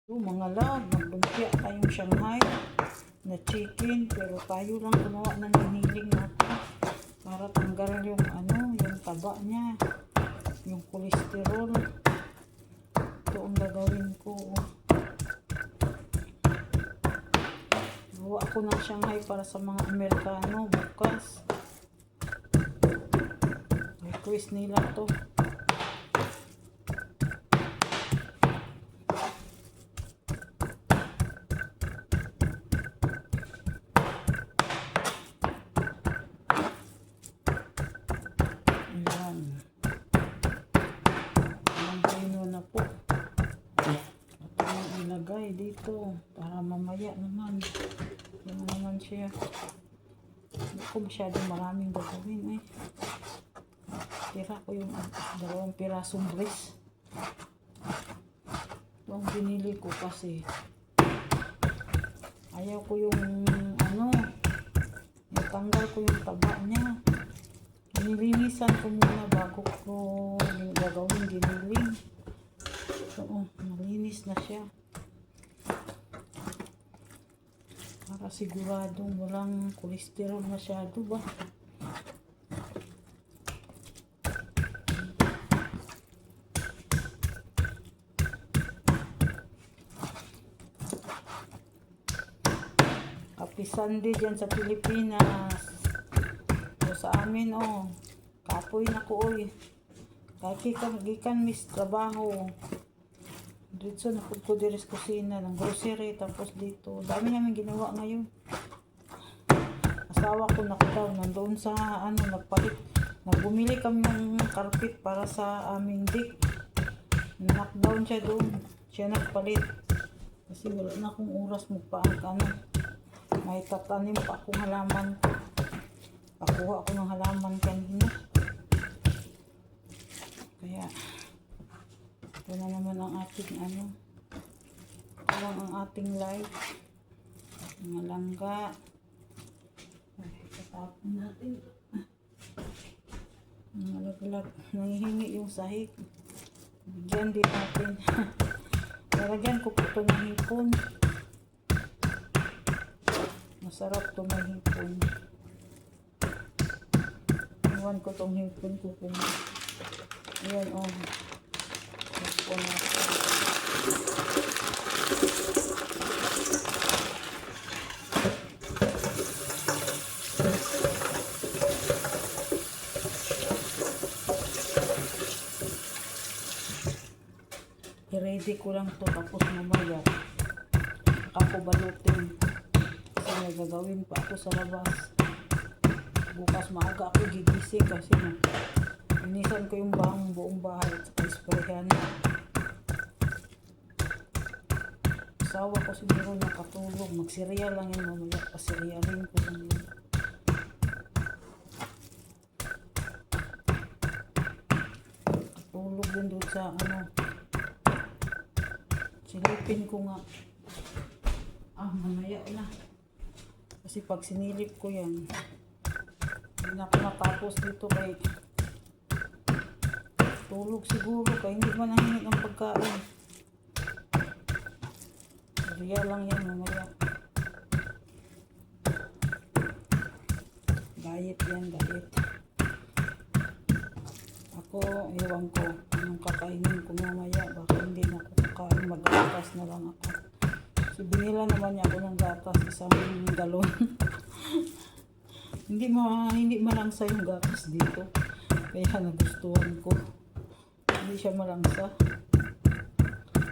Yung mga love, naglumpia tayong Shanghai na chicken, pero tayo lang gumawa ng hiniling natin para tanggal yung yung taba niya, yung kolesterol. Ito ang gagawin ko. Gawa ako ng Shanghai para sa mga Amerikano bukas. Request nila to. Ayan. Nandino na po. Ito ang ilagay dito para mamaya naman. Yan naman siya. Hindi ko masyadong maraming gagawin eh. Tira ko yung 2 pirasong brace. Ito ang binili ko kasi ayaw ko yung tanggal ko yung taba niya. Nilinisan ko muna bago ko gagawin giniling. So, malinis na siya. Para siguradong walang kolesterol masyado ba. Happy Sunday dyan sa Pilipinas. So, sa amin kapoy na ko gikan mis trabaho dito na food ko diri sa kusina ng grocery, tapos dito dami namin ginawa ngayon. Asawa ko daw nandoon sa nagbumili kami ng carpet para sa aming deck. Knockdown siya doon, siya nagpalit kasi wala na akong oras magpaang may tatanim pa akong halaman. Pakuha ako ng halaman kanina. Kaya, ito na naman ang ating ito lang ang ating live. Mga langga. Tatapon natin. Mga laglag. Nangihingi yung sahig. Bigyan din natin. Nalagyan ko po ito ng hipon. Masarap ito ng hipon. Iwan ko tong hipon ko kung ayan hipon natin. I-ready ko lang to tapos mamaya ako balutin kasi nagagawin pa ako sa labas. Bukas maaga ako gigising kasi inisan ko yung buong bahay at isprehan. Asawa ko siguro nakatulog. Magsiriya lang yan mamaya. Pasiriyahin ko lang yun. Katulog din doon sa silipin ko nga. Mamaya na. Kasi pag sinilip ko yan, hindi na ako matapos dito kay tulog siguro kaya hindi man nahingi ang pagkain. Riya lang yan mamaya. Diet yan, diet. Ako, ewan ko anong kakainin ko mamaya. Baka hindi na ako kakain, mag-gatas na lang ako. So binila naman niya ako ng gatas, 1 galon. Hindi malangsa yung gatas dito. Kaya nagustuhan ko. Hindi siya malangsa.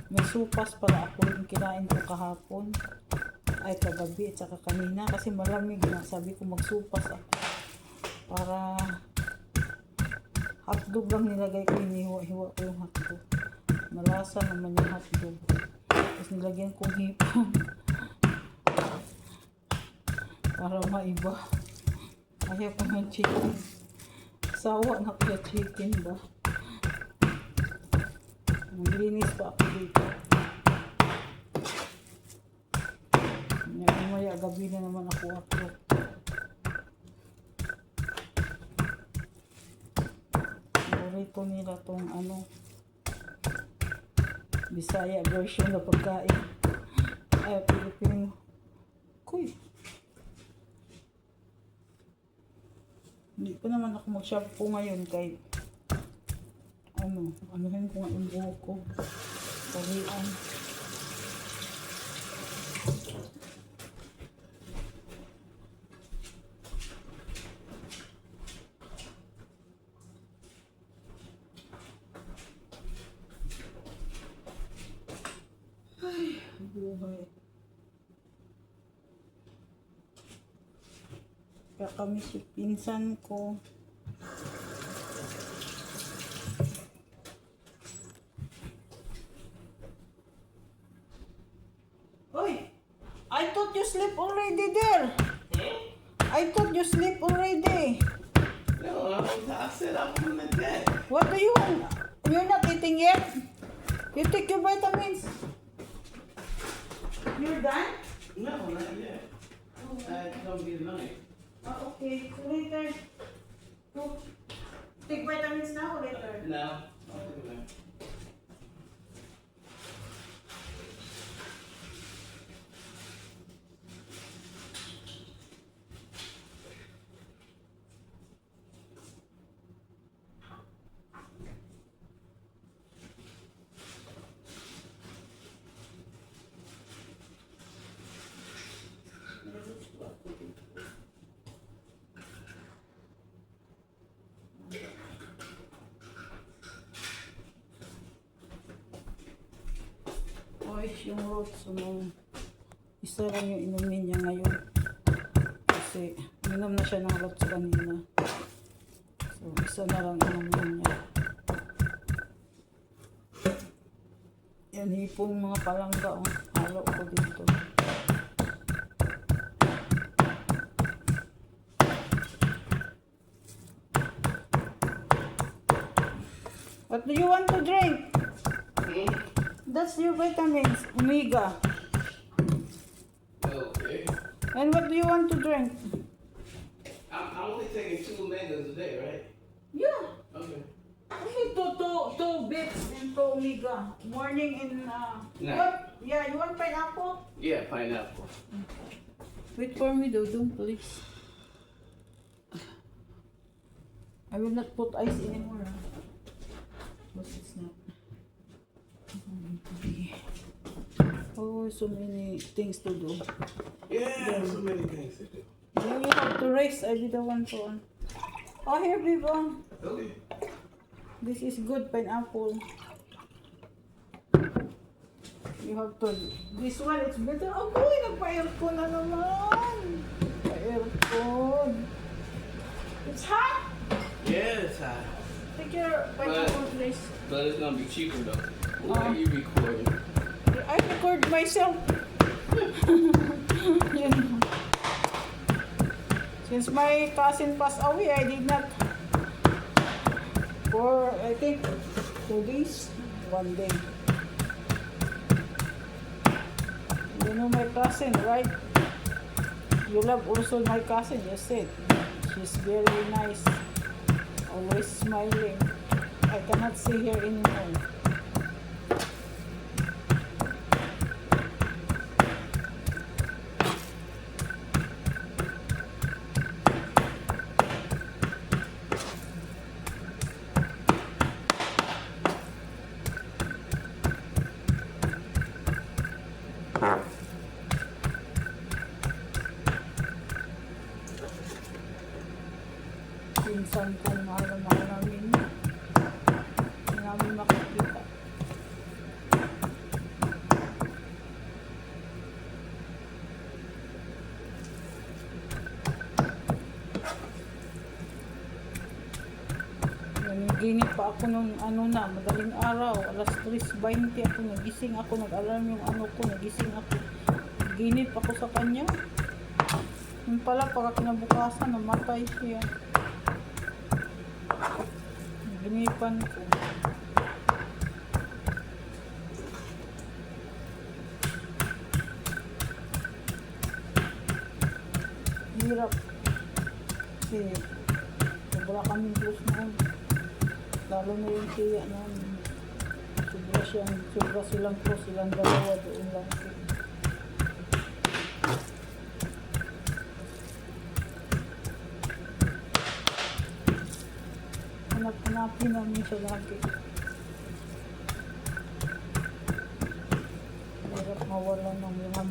May supas para ako yung kinain ko kahapon. Ay kagabi at saka kanina. Kasi malamig na. Sabi ko magsupas ako. Para hotdog lang nilagay ko. Hiniwa-hiwa ko yung hotdog. Malasa naman yung hotdog. Tapos nilagyan kong hipon. Para maiba. Ayaw ko ng chicken. Sawa na ko chicken ba? Maglinis pa ako dito. Maya gabi na naman ako upload. Paborito nila tong Bisaya version na pagkain. Ay, Pilipino. Kuy. Hindi pa naman ako mag-shampoo ngayon kahit anuhin ko nga yung buhok ko. Palian. Ay, buhay. Kakamiss yung pinsan ko. Oy! I thought you sleep already there. I thought you sleep already. No, I said I'm on the deck. What do you want? You're not eating yet? You take your vitamins. You're done? No, not yet. I had to come get a knife. Okay. So later. So, take vitamins now or later? No. I'll do that. Oy, yung roots, isa lang yung inumin niya ngayon. Kasi, minom na siya ng roots kanina. So, isa na lang inumin niya. Yan, hipong mga palangga, oh. Halo ko dito. What do you want to drink? That's your vitamins, omega. Okay. And what do you want to drink? I'm only taking 2 omegas a day, right? Yeah. Okay. Only two bits and two omega. Morning and Night. what? Yeah, you want pineapple? Yeah, pineapple. Wait for me, Dodong, please. I will not put ice anymore. Because it's not. Oh, so many things to do. Yeah, so many things to do. Yeah, you have to race. I be the one to on. Oh, here, people. Okay. This is good pineapple. You have to. This one, it's better. Oh, boy, nagpa-aircon na naman. Pa-aircon. It's hot. Yeah, it's hot. Take your pineapple, please. But it's gonna be cheaper though. Oh. Why you recording? I record myself. You know. Since my cousin passed away, I did not. For, I think, 2 days, 1 day. You know my cousin, right? You love also my cousin, you said. She's very nice. Always smiling. I cannot see her anymore. Pinsan kong mahal na mahal namin. Hindi namin makikita. Naniginip pa ako nung madaling araw, alas 3:20 ako, nagising ako, nag-alarm yung ko, nagising ako. Ginip ako sa kanya. Yung pala, pagka kinabukasan, namatay siya. Ginipan ko. Hirap. Kasi, sobra kaming close noon. Lalo na yung tiya namin. Sobra siyang, sobra silang close, silang dalawa doon lang. Hanap-hanapin namin siya lagi. Hirap mawala ng mga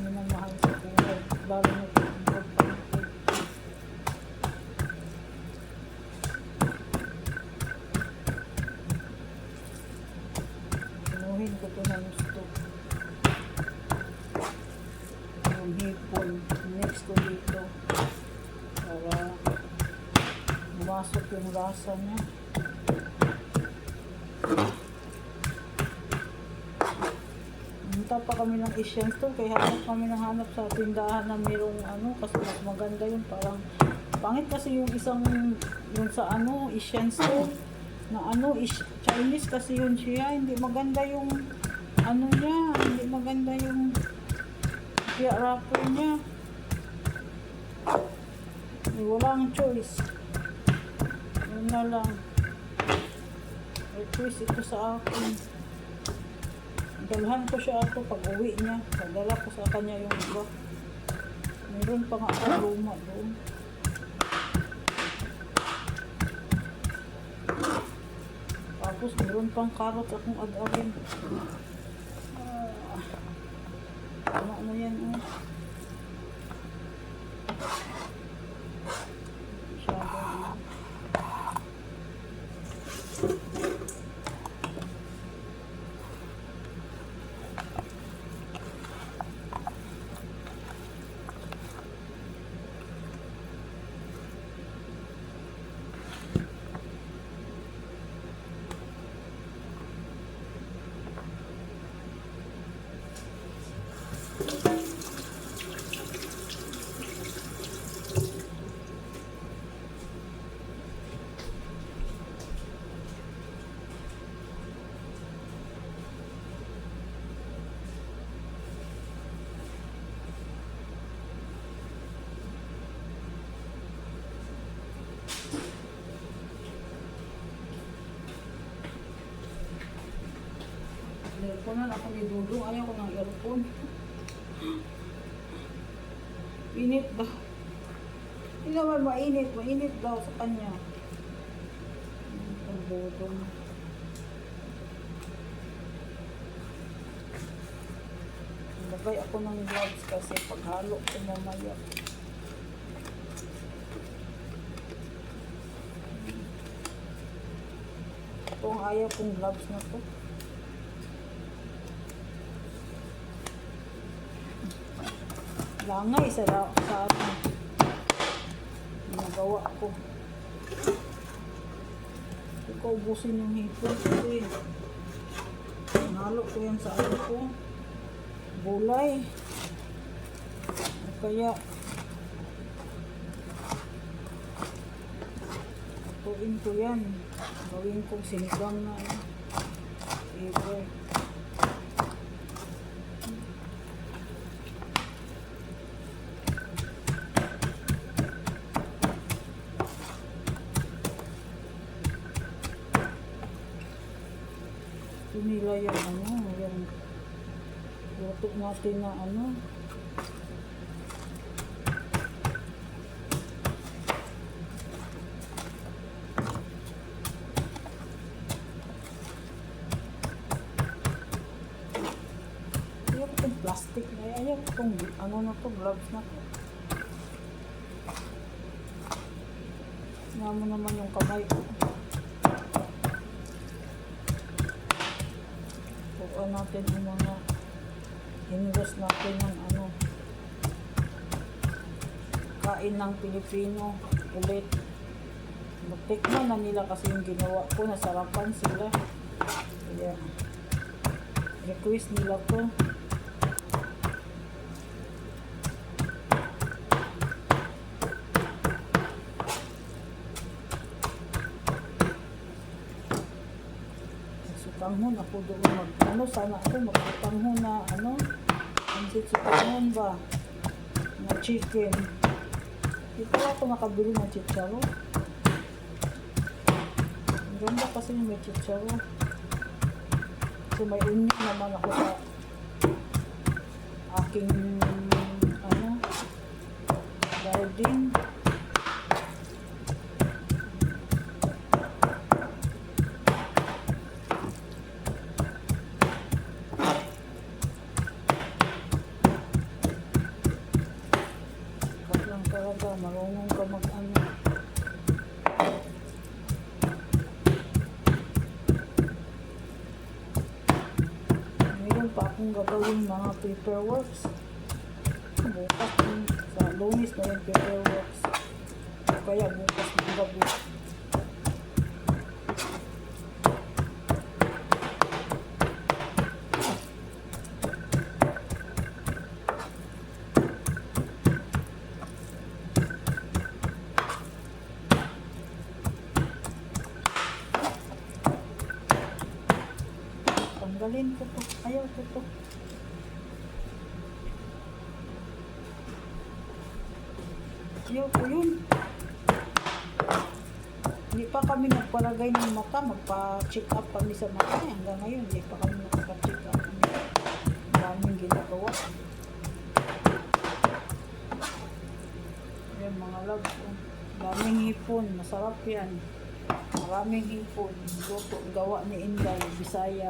minamahal sa buhay. Lalo na ito ang pagpangkot. Pinuhin ko ito na gusto. Yung hipon. Next ko dito. Para pumasok yung lasa niya. Punta pa kami ng Asian store, kaya hanap kami ng hanap sa tindahan na mayroong ano, kasi mas maganda yun. Parang pangit kasi yung isang, yung sa ano, Asian store na ano, Chinese kasi yun siya. Hindi maganda yung ano niya, hindi maganda yung kaya wrapper niya. Walang choice. Yun na lang. Request ito sa akin. Dalhan ko siya ako pag uwi niya. Padala ko sa kanya yung iba. Meron pa nga ang luma doon. Tapos meron pang karot akong ad-arin. Tama na yan. Earphone ako ni Dudong. Ayaw ko ng earphone. Init daw. Hindi naman mainit. Mainit daw sa kanya. Ang Dudong. Lagay ako ng gloves kasi paghalo ko mamaya. Ito ang ayaw kong gloves na to. Langay sa atin. Nagawa ko. Ikaw ubusin yung hipon kasi nalo ko yan sa ano ko. Gulay. Kaya tuin ko yan. Gawin kong sinigang na hipon. Nila yung ano, yung luto natin na ano. Ayaw ko itong plastic na, ayaw ko itong ano na to, gloves na to. Nga mo naman yung kamay ko. Pukuan natin yung mga invest natin ng ano, kain ng Pilipino ulit. Magtikman na nila kasi yung ginawa ko, nasarapan sila. Kaya request nila ko. Tanghon ako doon ano, sana ako magtanghon na ano, ang tanghon ba na chicken. Di pala ako nakabili ng chicharo. Ang ganda kasi yung may chicharo. So may onion naman ako sa aking garden. Kapag lang talaga marunong ka meron pa akong gagawin mga paperworks. Bukas sa Lunes na yung paperworks. Kaya bukas ng gabi. Tanggalin ko to. Ayaw ko to. Ayaw ko yun. Hindi pa kami nagpalagay ng mata. Magpa-check up kami sa mata. Hanggang ngayon, hindi pa kami nagpa-check up. Daming ginagawa. Ayan mga love. Daming hipon. Masarap yan. Maraming hipon. Luto. Gawa ni Inday. Bisaya.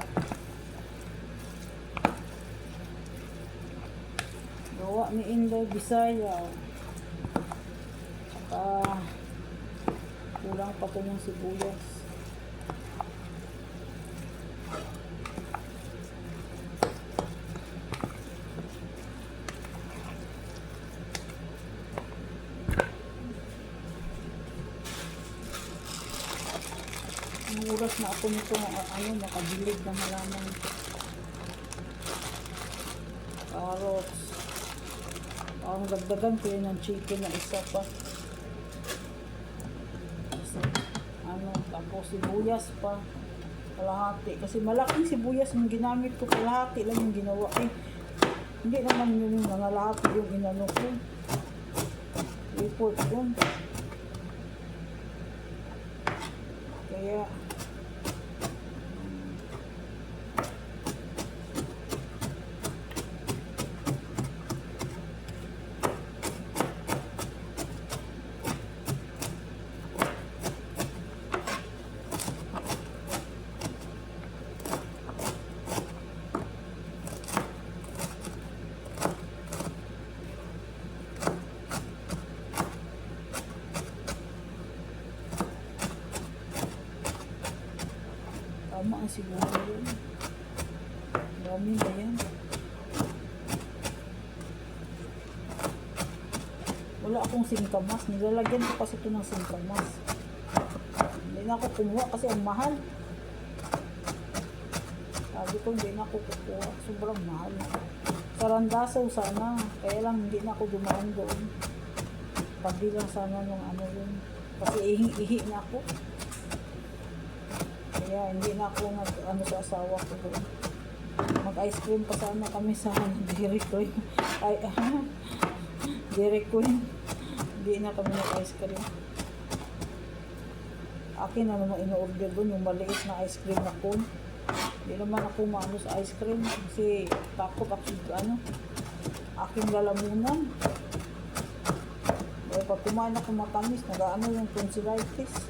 Gawa ni Inday. Bisaya. Kulang pa ito ng sibuyas. Ang oras na ako nito, nakabilig ng halaman. Carrots. Ang dagdagan ko yun ng chicken na isa pa. Tapos sibuyas pa kalahati kasi malaking sibuyas yung ginamit ko, kalahati lang yung ginawa hindi naman yung mga lahati yung inano ko report yun kaya tama ang siguro yun. Dami na yan. Wala akong singkamas. Nilalagyan ko kasi ito ng singkamas. Hindi na ako kumuha kasi ang mahal. Sabi ko hindi na ako kukuha. Sobrang mahal. Sa Randasaw sana. Kaya lang hindi na ako dumaan doon. Pagdi lang sana yung ano yun. Kasi ihi na ako. Kaya hindi na ako sa asawa ko doon. Mag-ice cream pa sana kami sa Dairy Queen. Dairy Queen. Hindi na kami mag-ice cream. Akin na naman ino-order doon yung maliit na ice cream na cone. Hindi naman ako maano sa ice cream kasi takot ako aking lalamunan. Kaya pag kumain ako matamis, nag-ano yung tonsillitis.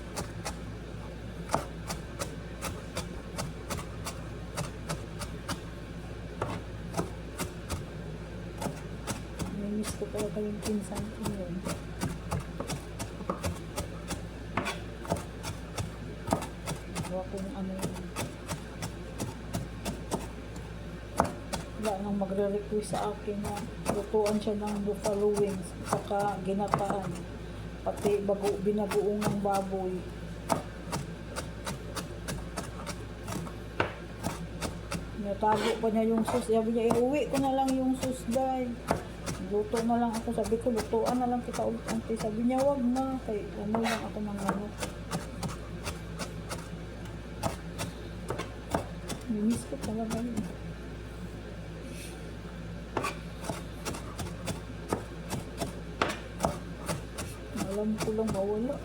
Miss ko talaga yung pinsan ko yun. Gawa ko yung ano yun. Wala nang magre-request sa akin na lutuan siya ng buffalo wings saka ginataan. Pati binagoong ng baboy. Natago pa niya yung sauce. Sabi niya, iuwi ko na lang yung sauce dahil. Luto na lang ako. Sabi ko, lutuan na lang kita ulit. Auntie. Sabi niya, wag na. Kaya ano lang ako ng ano. Miss ko talaga yun. Alam ko lang mawala.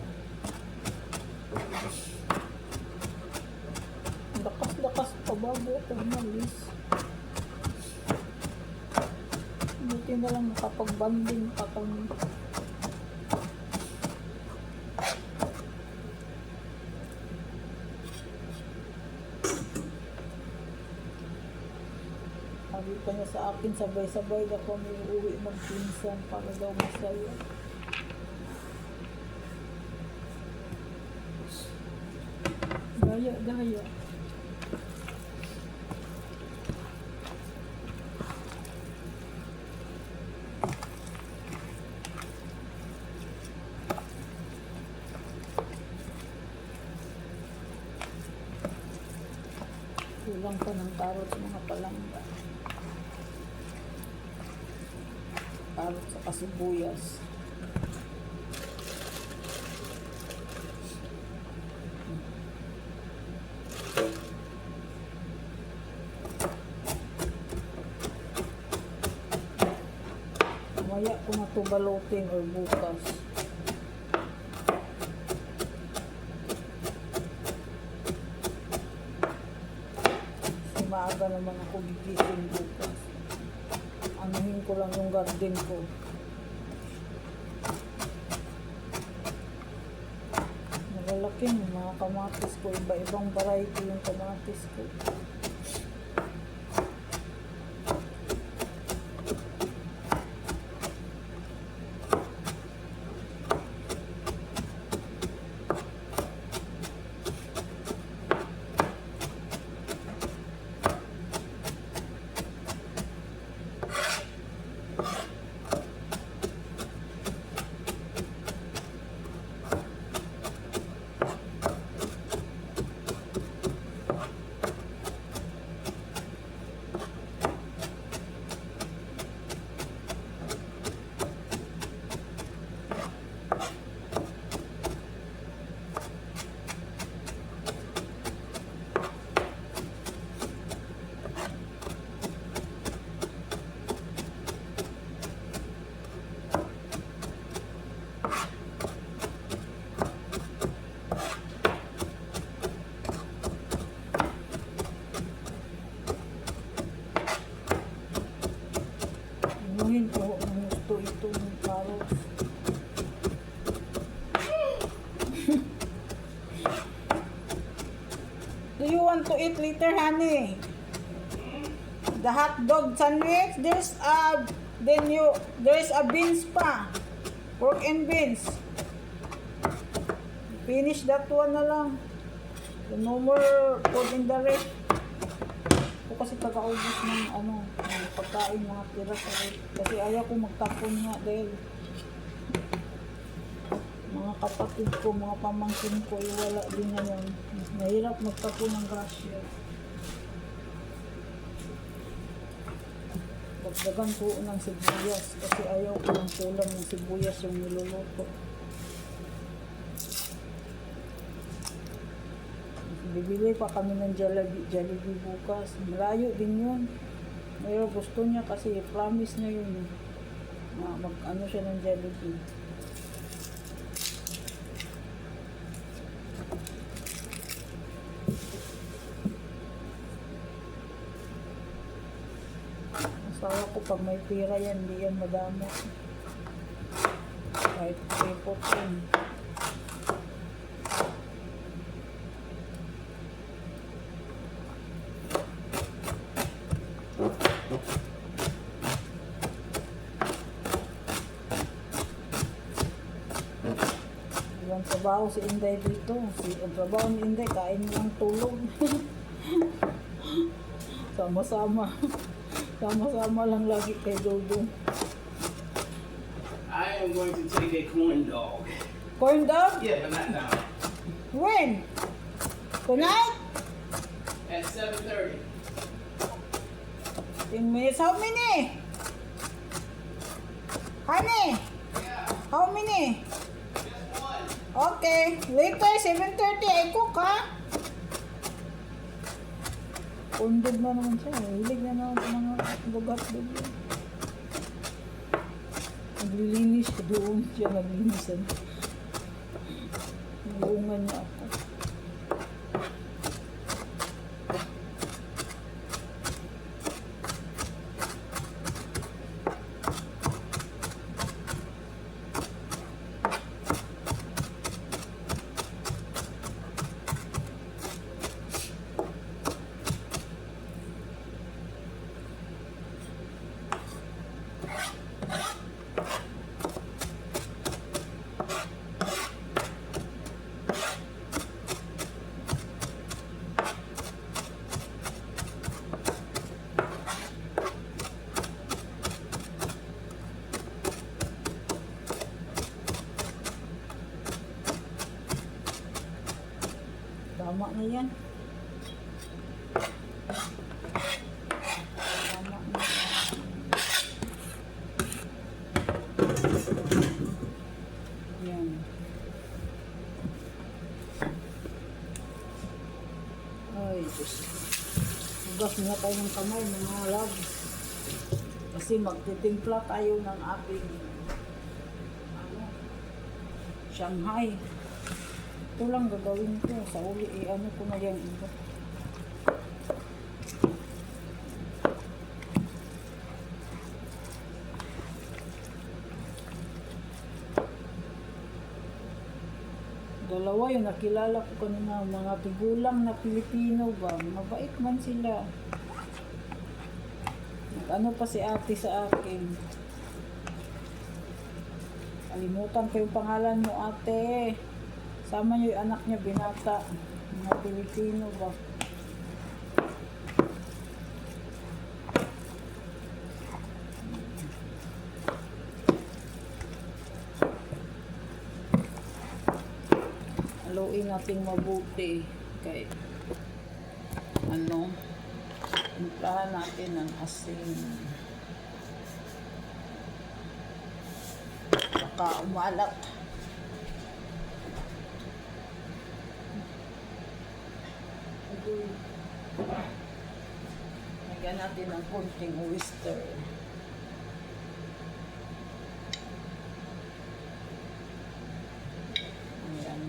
Lakas-lakas pa ba? bago ako umalis. Buti na lang nakapag-banding pa kami. Sabi pa niya sa akin, sabay-sabay na kami uuwi magpinsan para daw masaya. Daya. Kulang pa ng carrots mga palangga. Carrots sa kasibuyas. Maya ko na ito balutin or bukas. Maaga naman ako gigising bukas. Anuhin ko lang yung garden ko. Malalaki yung mga kamatis ko. Iba-ibang variety yung kamatis ko. Anuhin ko ang gusto itong carrots. Do you want to eat later, honey? The hot dog sandwich, there's a beans pa. Pork and beans. Finish that one na lang. No more food in the ref. Ako kasi taga-ubos ng ng pagkain mga tira sa ref. Kasi ayaw ko magtapon nga dahil mga kapatid ko, mga pamangkin ko, wala din ngayon. Mahirap magtapon ng grasya. Dagdagan ko ng sibuyas kasi ayaw ko ng kulang ng sibuyas yung niluluto. Bibili pa kami ng Jollibee bukas. Malayo din yun. Pero gusto niya kasi promise niya yun. Na mag-ano siya ng Jollibee. Asawa ko pag may pira yan, hindi yan madami. Kahit repot yun. Ang trabaho si Inday dito. Ang trabaho ni Inday, kain lang tulog. Sama-sama. Sama-sama lang lagi kay Dodong. I am going to take a corn dog. Corn dog? Yeah, but not now. When? Tonight? At 7:30. 10 minutes. How many? Honey? Yeah, How many? just one. Okay. Later, 7:30, I cook, ha? Undog na naman siya. Hilig na naman sa mga bugat-bug. Naglilinis siya doon. Siya naglilinisan. Nalungan niya ako. na yan. Tama na yan. Ay, Diyos. Hugas na tayo ng kamay, mga love. Kasi magtitimpla tayo ng ating Shanghai. Ito lang gagawin ko. Sa uli, ano ko na yung iba. Dalawa yung nakilala ko kanina, mga tigulang na Pilipino ba. Mabait man sila. Ano pa si ate sa akin. Kalimutan ko yung pangalan mo, ate. Sama niyo yung anak niya, binata. Mga Pilipino ba. Haluin natin mabuti. Kay ano, timplahan natin ng asin. Baka umalat. Lagyan natin ng konting oyster. Ayan.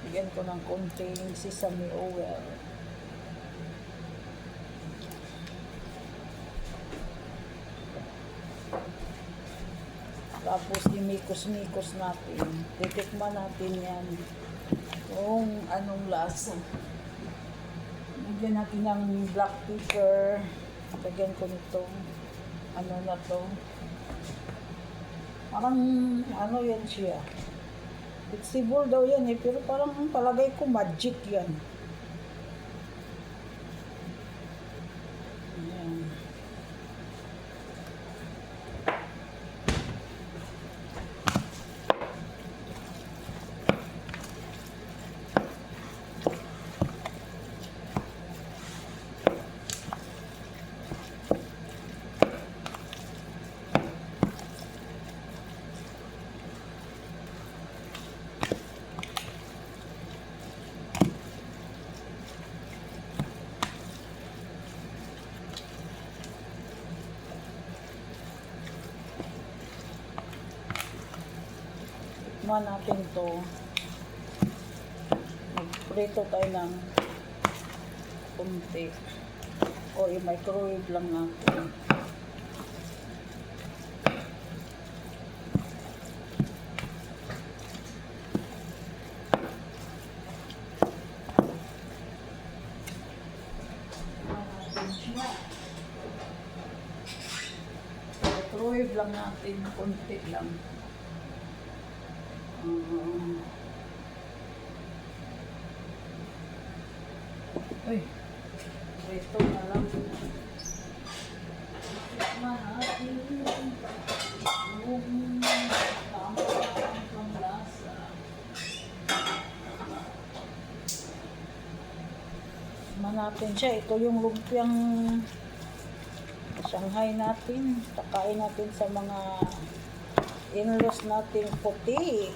Lagyan ko ng konting sesame oil. Tapos imikos-mikos natin. Titikman natin yan. Kung anong lasa. Lagyan natin ng black pepper. Lagyan ko nito. Ano na to. Parang ano yan siya. Vegetable daw yan eh. Pero parang palagay ko magic yan. Ayan. Tikman natin to. Magprito tayo ng kunti. O i-microwave lang natin. Microwave lang natin. Kunti lang. Uy, ito na lang. Mahati yung tamang lasa. Natin siya. Ito yung lumpiang Shanghai natin. Kakain natin sa mga in-laws nating puti.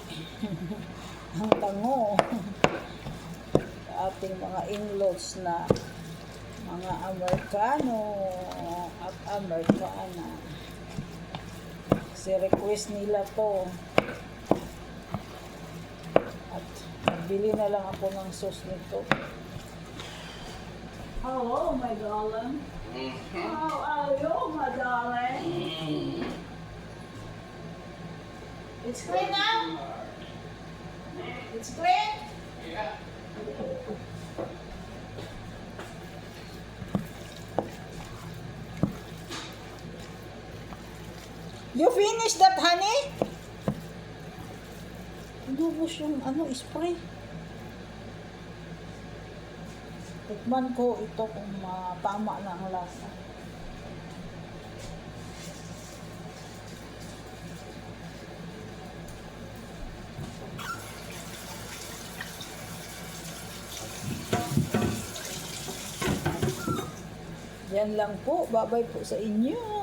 Ang tango. Ating mga in-laws na mga Amerikano at Amerikana. Kasi request nila to. At bili na lang ako ng sauce nito. Hello, my darling. How are you, my darling? It's clean now? It's clean? Yeah. You finish that, honey? Lubos yung spray. Tikman ko ito kung tama na ang lasa. Yan lang po. Bye-bye po sa inyo.